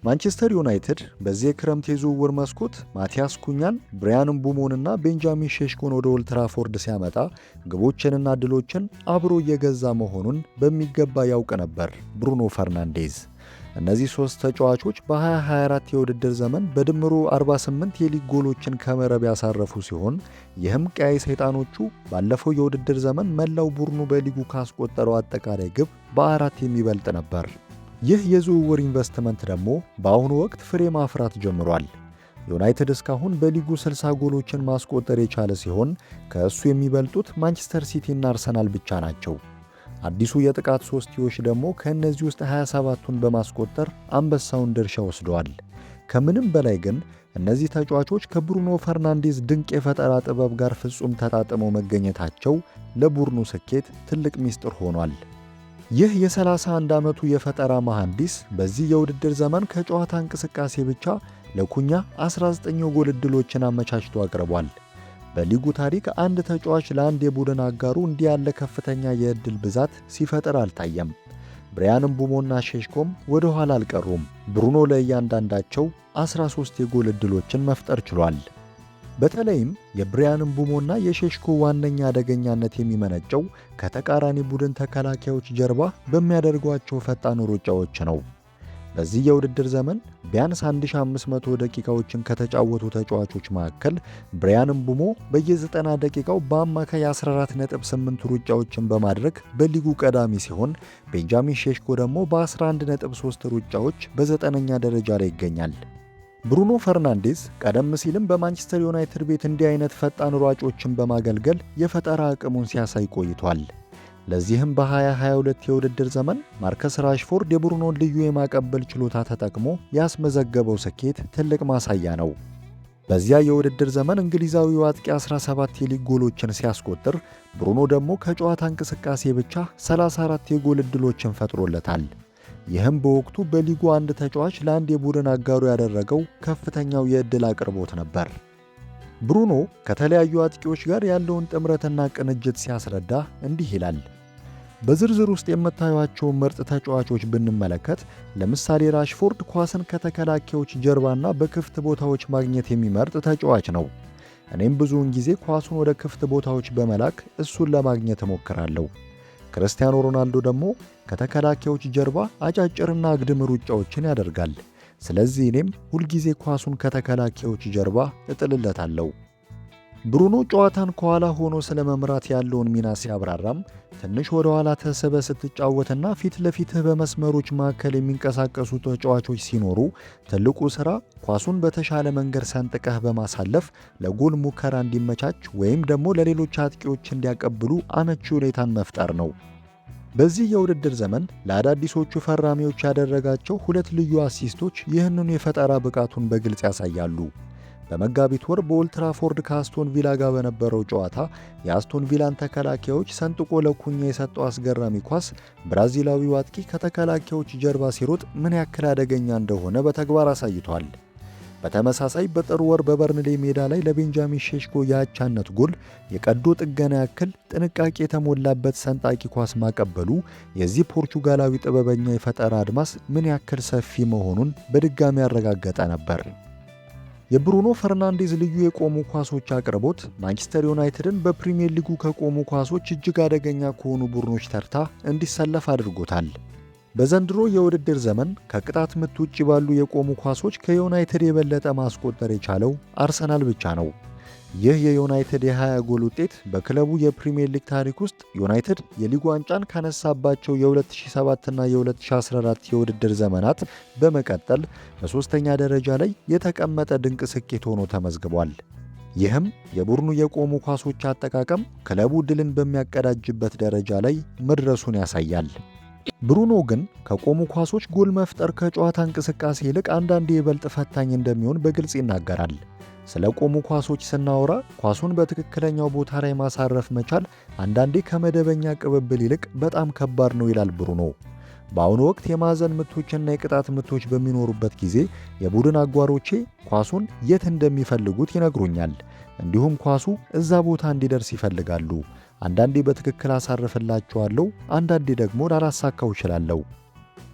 ማንቸስተር ዩናይትድ በዚህ የክረምት የዝውውር መስኮት ማቲያስ ኩኛን፣ ብራያን ምቡሞንና ቤንጃሚን ሼሽኮን ወደ ኦልድ ትራፎርድ ሲያመጣ ግቦችንና ድሎችን አብሮ እየገዛ መሆኑን በሚገባ ያውቅ ነበር ብሩኖ ፈርናንዴዝ። እነዚህ ሶስት ተጫዋቾች በ2024 የውድድር ዘመን በድምሩ 48 የሊግ ጎሎችን ከመረብ ያሳረፉ ሲሆን ይህም ቀያይ ሰይጣኖቹ ባለፈው የውድድር ዘመን መላው ቡድኑ በሊጉ ካስቆጠረው አጠቃላይ ግብ በ4 የሚበልጥ ነበር። ይህ የዝውውር ኢንቨስትመንት ደግሞ በአሁኑ ወቅት ፍሬ ማፍራት ጀምሯል። ዩናይትድ እስካሁን በሊጉ 60 ጎሎችን ማስቆጠር የቻለ ሲሆን ከእሱ የሚበልጡት ማንቸስተር ሲቲ እና አርሰናል ብቻ ናቸው። አዲሱ የጥቃት ሶስትዮሽ ደግሞ ከእነዚህ ውስጥ 27ቱን በማስቆጠር አንበሳውን ድርሻ ወስደዋል። ከምንም በላይ ግን እነዚህ ተጫዋቾች ከብሩኖ ፈርናንዴዝ ድንቅ የፈጠራ ጥበብ ጋር ፍጹም ተጣጥመው መገኘታቸው ለቡድኑ ስኬት ትልቅ ሚስጥር ሆኗል። ይህ የ31 ዓመቱ የፈጠራ መሐንዲስ በዚህ የውድድር ዘመን ከጨዋታ እንቅስቃሴ ብቻ ለኩኛ 19 የጎል ዕድሎችን አመቻችቶ አቅርቧል። በሊጉ ታሪክ አንድ ተጫዋች ለአንድ የቡድን አጋሩ እንዲህ ያለ ከፍተኛ የዕድል ብዛት ሲፈጥር አልታየም። ብራያን ምቡሞና ሼሽኮም ወደ ኋላ አልቀሩም። ብሩኖ ለእያንዳንዳቸው 13 የጎል ዕድሎችን መፍጠር ችሏል። በተለይም የብራያን ምቡሞና የሼሽኮ ዋነኛ አደገኛነት የሚመነጨው ከተቃራኒ ቡድን ተከላካዮች ጀርባ በሚያደርጓቸው ፈጣን ሩጫዎች ነው። በዚህ የውድድር ዘመን ቢያንስ 1500 ደቂቃዎችን ከተጫወቱ ተጫዋቾች መካከል ብራያን ምቡሞ በየ90 ደቂቃው በአማካይ 14.8 ሩጫዎችን በማድረግ በሊጉ ቀዳሚ ሲሆን ቤንጃሚን ሼሽኮ ደግሞ በ11.3 ሩጫዎች በ9ኛ ደረጃ ላይ ይገኛል። ብሩኖ ፈርናንዴዝ ቀደም ሲልም በማንቸስተር ዩናይትድ ቤት እንዲህ አይነት ፈጣን ሯጮችን በማገልገል የፈጠራ አቅሙን ሲያሳይ ቆይቷል። ለዚህም በ2022 የውድድር ዘመን ማርከስ ራሽፎርድ የብሩኖን ልዩ የማቀበል ችሎታ ተጠቅሞ ያስመዘገበው ስኬት ትልቅ ማሳያ ነው። በዚያ የውድድር ዘመን እንግሊዛዊው አጥቂ 17 የሊግ ጎሎችን ሲያስቆጥር፣ ብሩኖ ደግሞ ከጨዋታ እንቅስቃሴ ብቻ 34 የጎል ዕድሎችን ፈጥሮለታል። ይህም በወቅቱ በሊጉ አንድ ተጫዋች ለአንድ የቡድን አጋሩ ያደረገው ከፍተኛው የዕድል አቅርቦት ነበር። ብሩኖ ከተለያዩ አጥቂዎች ጋር ያለውን ጥምረትና ቅንጅት ሲያስረዳ እንዲህ ይላል። በዝርዝር ውስጥ የምታዩአቸውን ምርጥ ተጫዋቾች ብንመለከት ለምሳሌ ራሽፎርድ ኳስን ከተከላካዮች ጀርባና በክፍት ቦታዎች ማግኘት የሚመርጥ ተጫዋች ነው። እኔም ብዙውን ጊዜ ኳሱን ወደ ክፍት ቦታዎች በመላክ እሱን ለማግኘት እሞክራለሁ። ክርስቲያኖ ሮናልዶ ደግሞ ከተከላካዮች ጀርባ አጫጭርና አግድም ሩጫዎችን ያደርጋል። ስለዚህ እኔም ሁልጊዜ ኳሱን ከተከላካዮች ጀርባ እጥልለታለሁ። ብሩኖ ጨዋታን ከኋላ ሆኖ ስለመምራት ያለውን ሚና ሲያብራራም ትንሽ ወደ ኋላ ተስበህ ስትጫወትና ፊት ለፊትህ በመስመሮች መካከል የሚንቀሳቀሱ ተጫዋቾች ሲኖሩ ትልቁ ሥራ ኳሱን በተሻለ መንገድ ሰንጥቀህ በማሳለፍ ለጎል ሙከራ እንዲመቻች ወይም ደግሞ ለሌሎች አጥቂዎች እንዲያቀብሉ አመቺ ሁኔታን መፍጠር ነው። በዚህ የውድድር ዘመን ለአዳዲሶቹ ፈራሚዎች ያደረጋቸው 2 ልዩ አሲስቶች ይህንኑ የፈጠራ ብቃቱን በግልጽ ያሳያሉ። በመጋቢት ወር በኦልድ ትራፎርድ ከአስቶን ቪላ ጋር በነበረው ጨዋታ የአስቶን ቪላን ተከላካዮች ሰንጥቆ ለኩኛ የሰጠው አስገራሚ ኳስ ብራዚላዊው አጥቂ ከተከላካዮች ጀርባ ሲሮጥ ምን ያክል አደገኛ እንደሆነ በተግባር አሳይቷል። በተመሳሳይ በጥር ወር በበርንሌ ሜዳ ላይ ለቤንጃሚን ሼሽኮ የአቻነት ጎል የቀዶ ጥገና ያክል ጥንቃቄ የተሞላበት ሰንጣቂ ኳስ ማቀበሉ የዚህ ፖርቹጋላዊ ጥበበኛ የፈጠራ አድማስ ምን ያክል ሰፊ መሆኑን በድጋሚ ያረጋገጠ ነበር። የብሩኖ ፈርናንዴዝ ልዩ የቆሙ ኳሶች አቅርቦት ማንቸስተር ዩናይትድን በፕሪሚየር ሊጉ ከቆሙ ኳሶች እጅግ አደገኛ ከሆኑ ቡድኖች ተርታ እንዲሰለፍ አድርጎታል። በዘንድሮ የውድድር ዘመን ከቅጣት ምት ውጭ ባሉ የቆሙ ኳሶች ከዩናይትድ የበለጠ ማስቆጠር የቻለው አርሰናል ብቻ ነው። ይህ የዩናይትድ የ20 ጎል ውጤት በክለቡ የፕሪሚየር ሊግ ታሪክ ውስጥ ዩናይትድ የሊጉ ዋንጫን ካነሳባቸው የ2007 እና የ2014 የውድድር ዘመናት በመቀጠል በሦስተኛ ደረጃ ላይ የተቀመጠ ድንቅ ስኬት ሆኖ ተመዝግቧል። ይህም የቡድኑ የቆሙ ኳሶች አጠቃቀም ክለቡ ድልን በሚያቀዳጅበት ደረጃ ላይ መድረሱን ያሳያል። ብሩኖ ግን ከቆሙ ኳሶች ጎል መፍጠር ከጨዋታ እንቅስቃሴ ይልቅ አንዳንዴ ይበልጥ ፈታኝ እንደሚሆን በግልጽ ይናገራል። ስለ ቆሙ ኳሶች ስናወራ ኳሱን በትክክለኛው ቦታ ላይ ማሳረፍ መቻል አንዳንዴ ከመደበኛ ቅብብል ይልቅ በጣም ከባድ ነው ይላል ብሩኖ። በአሁኑ ወቅት የማዕዘን ምቶችና የቅጣት ምቶች በሚኖሩበት ጊዜ የቡድን አጓሮቼ ኳሱን የት እንደሚፈልጉት ይነግሩኛል። እንዲሁም ኳሱ እዛ ቦታ እንዲደርስ ይፈልጋሉ። አንዳንዴ በትክክል አሳርፍላቸዋለሁ፣ አንዳንዴ ደግሞ ላላሳካው እችላለሁ።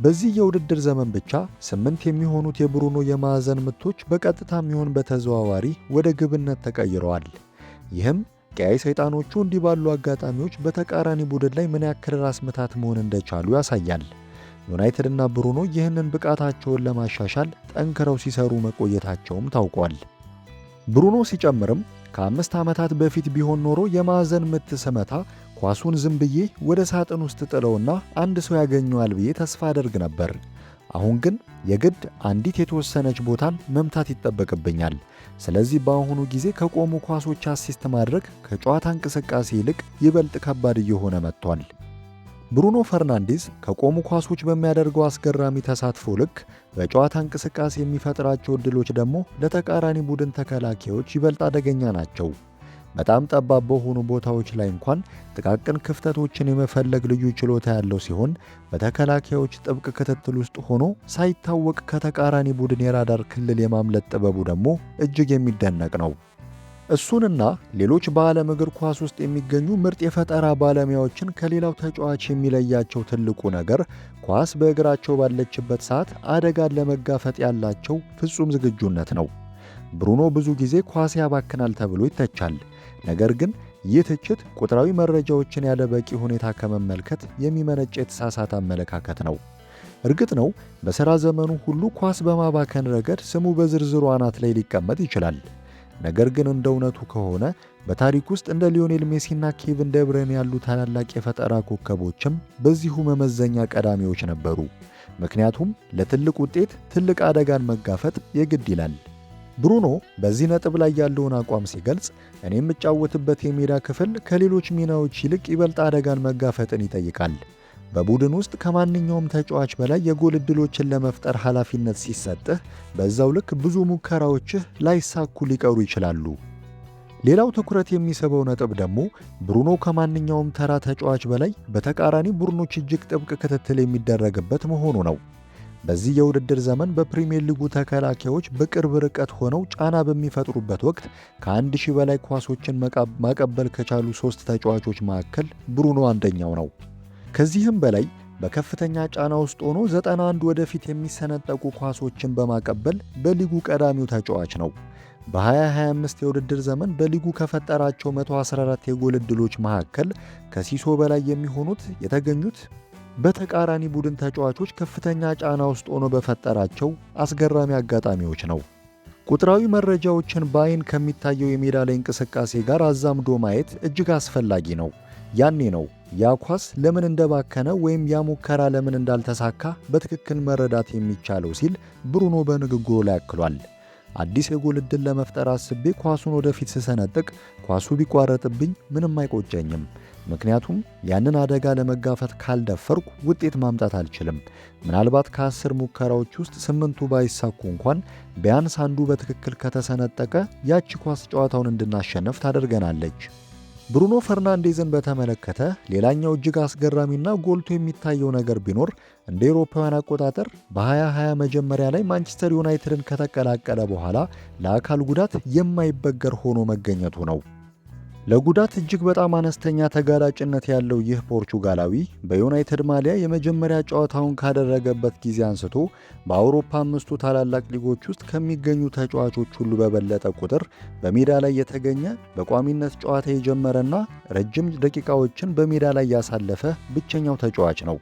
በዚህ የውድድር ዘመን ብቻ 8 የሚሆኑት የብሩኖ የማዕዘን ምቶች በቀጥታም ይሁን በተዘዋዋሪ ወደ ግብነት ተቀይረዋል። ይህም ቀያይ ሰይጣኖቹ እንዲህ ባሉ አጋጣሚዎች በተቃራኒ ቡድን ላይ ምን ያክል ራስ ምታት መሆን እንደቻሉ ያሳያል። ዩናይትድ እና ብሩኖ ይህንን ብቃታቸውን ለማሻሻል ጠንክረው ሲሰሩ መቆየታቸውም ታውቋል። ብሩኖ ሲጨምርም ከ5 ዓመታት በፊት ቢሆን ኖሮ የማዕዘን ምት ስመታ ኳሱን ዝም ብዬ ወደ ሳጥን ውስጥ ጥለውና አንድ ሰው ያገኘዋል ብዬ ተስፋ አደርግ ነበር። አሁን ግን የግድ አንዲት የተወሰነች ቦታን መምታት ይጠበቅብኛል። ስለዚህ በአሁኑ ጊዜ ከቆሙ ኳሶች አሲስት ማድረግ ከጨዋታ እንቅስቃሴ ይልቅ ይበልጥ ከባድ እየሆነ መጥቷል። ብሩኖ ፈርናንዴዝ ከቆሙ ኳሶች በሚያደርገው አስገራሚ ተሳትፎ ልክ በጨዋታ እንቅስቃሴ የሚፈጥራቸው ዕድሎች ደግሞ ለተቃራኒ ቡድን ተከላካዮች ይበልጥ አደገኛ ናቸው። በጣም ጠባብ በሆኑ ቦታዎች ላይ እንኳን ጥቃቅን ክፍተቶችን የመፈለግ ልዩ ችሎታ ያለው ሲሆን በተከላካዮች ጥብቅ ክትትል ውስጥ ሆኖ ሳይታወቅ ከተቃራኒ ቡድን የራዳር ክልል የማምለጥ ጥበቡ ደግሞ እጅግ የሚደነቅ ነው። እሱንና ሌሎች በዓለም እግር ኳስ ውስጥ የሚገኙ ምርጥ የፈጠራ ባለሙያዎችን ከሌላው ተጫዋች የሚለያቸው ትልቁ ነገር ኳስ በእግራቸው ባለችበት ሰዓት አደጋን ለመጋፈጥ ያላቸው ፍጹም ዝግጁነት ነው። ብሩኖ ብዙ ጊዜ ኳስ ያባክናል ተብሎ ይተቻል። ነገር ግን ይህ ትችት ቁጥራዊ መረጃዎችን ያለ በቂ ሁኔታ ከመመልከት የሚመነጭ የተሳሳተ አመለካከት ነው። እርግጥ ነው በሥራ ዘመኑ ሁሉ ኳስ በማባከን ረገድ ስሙ በዝርዝሩ አናት ላይ ሊቀመጥ ይችላል። ነገር ግን እንደ እውነቱ ከሆነ በታሪክ ውስጥ እንደ ሊዮኔል ሜሲና ኬቪን ደብሬን ያሉ ታላላቅ የፈጠራ ኮከቦችም በዚሁ መመዘኛ ቀዳሚዎች ነበሩ። ምክንያቱም ለትልቅ ውጤት ትልቅ አደጋን መጋፈጥ የግድ ይላል። ብሩኖ በዚህ ነጥብ ላይ ያለውን አቋም ሲገልጽ እኔ የምጫወትበት የሜዳ ክፍል ከሌሎች ሚናዎች ይልቅ ይበልጥ አደጋን መጋፈጥን ይጠይቃል። በቡድን ውስጥ ከማንኛውም ተጫዋች በላይ የጎል ዕድሎችን ለመፍጠር ኃላፊነት ሲሰጥህ በዛው ልክ ብዙ ሙከራዎችህ ላይሳኩ ሊቀሩ ይችላሉ። ሌላው ትኩረት የሚስበው ነጥብ ደግሞ ብሩኖ ከማንኛውም ተራ ተጫዋች በላይ በተቃራኒ ቡድኖች እጅግ ጥብቅ ክትትል የሚደረግበት መሆኑ ነው። በዚህ የውድድር ዘመን በፕሪሚየር ሊጉ ተከላካዮች በቅርብ ርቀት ሆነው ጫና በሚፈጥሩበት ወቅት ከ1000 በላይ ኳሶችን ማቀበል ከቻሉ 3 ተጫዋቾች መካከል ብሩኖ አንደኛው ነው። ከዚህም በላይ በከፍተኛ ጫና ውስጥ ሆኖ 91 ወደፊት የሚሰነጠቁ ኳሶችን በማቀበል በሊጉ ቀዳሚው ተጫዋች ነው። በ2025 የውድድር ዘመን በሊጉ ከፈጠራቸው 114 የጎል ዕድሎች መካከል ከሲሶ በላይ የሚሆኑት የተገኙት በተቃራኒ ቡድን ተጫዋቾች ከፍተኛ ጫና ውስጥ ሆኖ በፈጠራቸው አስገራሚ አጋጣሚዎች ነው። ቁጥራዊ መረጃዎችን በአይን ከሚታየው የሜዳ ላይ እንቅስቃሴ ጋር አዛምዶ ማየት እጅግ አስፈላጊ ነው። ያኔ ነው ያ ኳስ ለምን እንደባከነ ወይም ያ ሙከራ ለምን እንዳልተሳካ በትክክል መረዳት የሚቻለው ሲል ብሩኖ በንግግሩ ላይ አክሏል። አዲስ የጎል ዕድል ለመፍጠር አስቤ ኳሱን ወደፊት ስሰነጥቅ ኳሱ ቢቋረጥብኝ ምንም አይቆጨኝም። ምክንያቱም ያንን አደጋ ለመጋፈጥ ካልደፈርኩ ውጤት ማምጣት አልችልም። ምናልባት ከ10 ሙከራዎች ውስጥ 8ቱ ባይሳኩ እንኳን ቢያንስ አንዱ በትክክል ከተሰነጠቀ ያቺ ኳስ ጨዋታውን እንድናሸነፍ ታደርገናለች። ብሩኖ ፈርናንዴዝን በተመለከተ ሌላኛው እጅግ አስገራሚና ጎልቶ የሚታየው ነገር ቢኖር እንደ አውሮፓውያን አቆጣጠር በ2020 መጀመሪያ ላይ ማንቸስተር ዩናይትድን ከተቀላቀለ በኋላ ለአካል ጉዳት የማይበገር ሆኖ መገኘቱ ነው። ለጉዳት እጅግ በጣም አነስተኛ ተጋላጭነት ያለው ይህ ፖርቹጋላዊ በዩናይትድ ማሊያ የመጀመሪያ ጨዋታውን ካደረገበት ጊዜ አንስቶ በአውሮፓ 5ቱ ታላላቅ ሊጎች ውስጥ ከሚገኙ ተጫዋቾች ሁሉ በበለጠ ቁጥር በሜዳ ላይ የተገኘ በቋሚነት ጨዋታ የጀመረና ረጅም ደቂቃዎችን በሜዳ ላይ ያሳለፈ ብቸኛው ተጫዋች ነው።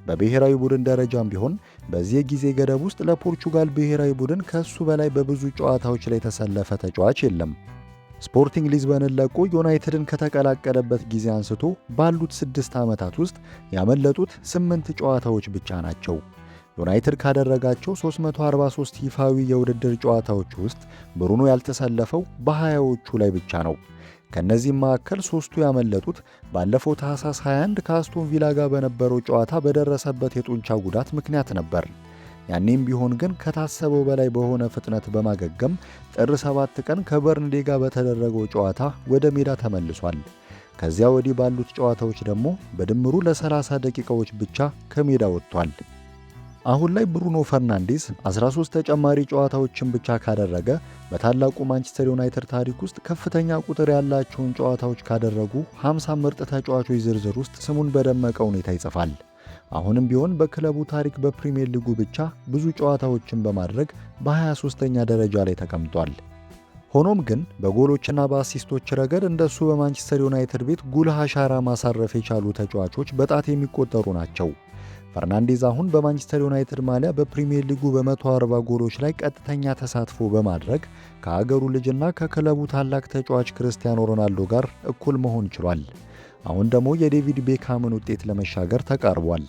በብሔራዊ ቡድን ደረጃም ቢሆን በዚህ የጊዜ ገደብ ውስጥ ለፖርቹጋል ብሔራዊ ቡድን ከሱ በላይ በብዙ ጨዋታዎች ላይ የተሰለፈ ተጫዋች የለም። ስፖርቲንግ ሊዝበንን ለቆ ዩናይትድን ከተቀላቀለበት ጊዜ አንስቶ ባሉት 6 ዓመታት ውስጥ ያመለጡት 8 ጨዋታዎች ብቻ ናቸው። ዩናይትድ ካደረጋቸው 343 ይፋዊ የውድድር ጨዋታዎች ውስጥ ብሩኖ ያልተሰለፈው በ20ዎቹ ላይ ብቻ ነው። ከነዚህም መካከል 3ቱ ያመለጡት ባለፈው ታህሳስ 21 ከአስቶን ቪላ ጋር በነበረው ጨዋታ በደረሰበት የጡንቻ ጉዳት ምክንያት ነበር። ያኔም ቢሆን ግን ከታሰበው በላይ በሆነ ፍጥነት በማገገም ጥር 7 ቀን ከበርንሌ ጋር በተደረገው ጨዋታ ወደ ሜዳ ተመልሷል። ከዚያ ወዲህ ባሉት ጨዋታዎች ደግሞ በድምሩ ለ30 ደቂቃዎች ብቻ ከሜዳ ወጥቷል። አሁን ላይ ብሩኖ ፈርናንዴዝ 13 ተጨማሪ ጨዋታዎችን ብቻ ካደረገ በታላቁ ማንቸስተር ዩናይትድ ታሪክ ውስጥ ከፍተኛ ቁጥር ያላቸውን ጨዋታዎች ካደረጉ 50 ምርጥ ተጫዋቾች ዝርዝር ውስጥ ስሙን በደመቀ ሁኔታ ይጽፋል። አሁንም ቢሆን በክለቡ ታሪክ በፕሪሚየር ሊጉ ብቻ ብዙ ጨዋታዎችን በማድረግ በ23ኛ ደረጃ ላይ ተቀምጧል። ሆኖም ግን በጎሎችና በአሲስቶች ረገድ እንደሱ በማንቸስተር ዩናይትድ ቤት ጉልህ አሻራ ማሳረፍ የቻሉ ተጫዋቾች በጣት የሚቆጠሩ ናቸው። ፈርናንዴዝ አሁን በማንቸስተር ዩናይትድ ማሊያ በፕሪሚየር ሊጉ በ140 ጎሎች ላይ ቀጥተኛ ተሳትፎ በማድረግ ከሀገሩ ልጅና ከክለቡ ታላቅ ተጫዋች ክርስቲያኖ ሮናልዶ ጋር እኩል መሆን ችሏል። አሁን ደግሞ የዴቪድ ቤካምን ውጤት ለመሻገር ተቃርቧል።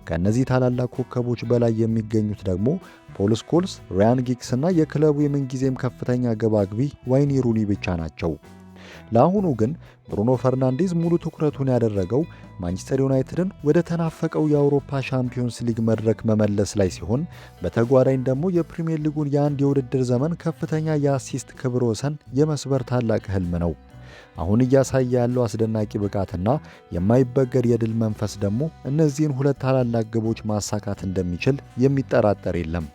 ከእነዚህ ታላላቅ ኮከቦች በላይ የሚገኙት ደግሞ ፖል ስኮልስ፣ ራያን ጊግስ እና የክለቡ የምንጊዜም ከፍተኛ ግብ አግቢ ዋይኒ ሩኒ ብቻ ናቸው። ለአሁኑ ግን ብሩኖ ፈርናንዴዝ ሙሉ ትኩረቱን ያደረገው ማንቸስተር ዩናይትድን ወደ ተናፈቀው የአውሮፓ ሻምፒዮንስ ሊግ መድረክ መመለስ ላይ ሲሆን፣ በተጓዳኝ ደግሞ የፕሪሚየር ሊጉን የአንድ የውድድር ዘመን ከፍተኛ የአሲስት ክብረ ወሰን የመስበር ታላቅ ህልም ነው። አሁን እያሳየ ያለው አስደናቂ ብቃትና የማይበገር የድል መንፈስ ደግሞ እነዚህን ሁለት ታላላቅ ግቦች ማሳካት እንደሚችል የሚጠራጠር የለም።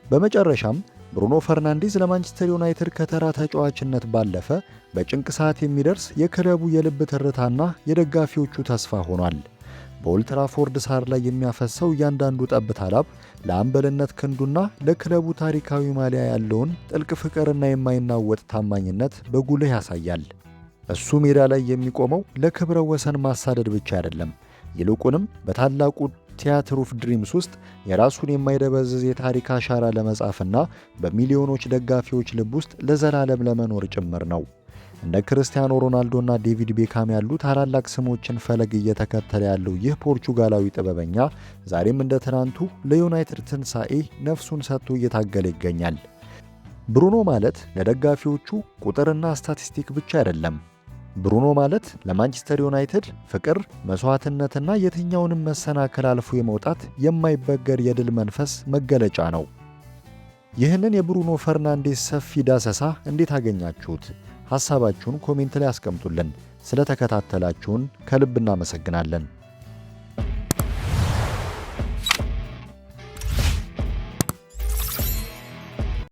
በመጨረሻም ብሩኖ ፈርናንዴዝ ለማንቸስተር ዩናይትድ ከተራ ተጫዋችነት ባለፈ በጭንቅ ሰዓት የሚደርስ የክለቡ የልብ ትርታና የደጋፊዎቹ ተስፋ ሆኗል። በኦልድ ትራፎርድ ሳር ላይ የሚያፈሰው እያንዳንዱ ጠብታ ላብ ለአምበልነት ክንዱና ለክለቡ ታሪካዊ ማሊያ ያለውን ጥልቅ ፍቅርና የማይናወጥ ታማኝነት በጉልህ ያሳያል። እሱ ሜዳ ላይ የሚቆመው ለክብረ ወሰን ማሳደድ ብቻ አይደለም፣ ይልቁንም በታላቁ ቲያትር ኦፍ ድሪምስ ውስጥ የራሱን የማይደበዝዝ የታሪክ አሻራ ለመጻፍና በሚሊዮኖች ደጋፊዎች ልብ ውስጥ ለዘላለም ለመኖር ጭምር ነው። እንደ ክርስቲያኖ ሮናልዶና ዴቪድ ቤካም ያሉ ታላላቅ ስሞችን ፈለግ እየተከተለ ያለው ይህ ፖርቹጋላዊ ጥበበኛ ዛሬም እንደ ትናንቱ ለዩናይትድ ትንሣኤ ነፍሱን ሰጥቶ እየታገለ ይገኛል። ብሩኖ ማለት ለደጋፊዎቹ ቁጥርና ስታቲስቲክ ብቻ አይደለም። ብሩኖ ማለት ለማንቸስተር ዩናይትድ ፍቅር፣ መስዋዕትነትና የትኛውንም መሰናክል አልፎ የመውጣት የማይበገር የድል መንፈስ መገለጫ ነው። ይህንን የብሩኖ ፈርናንዴዝ ሰፊ ዳሰሳ እንዴት አገኛችሁት? ሐሳባችሁን ኮሜንት ላይ አስቀምጡልን። ስለተከታተላችሁን ከልብ እናመሰግናለን።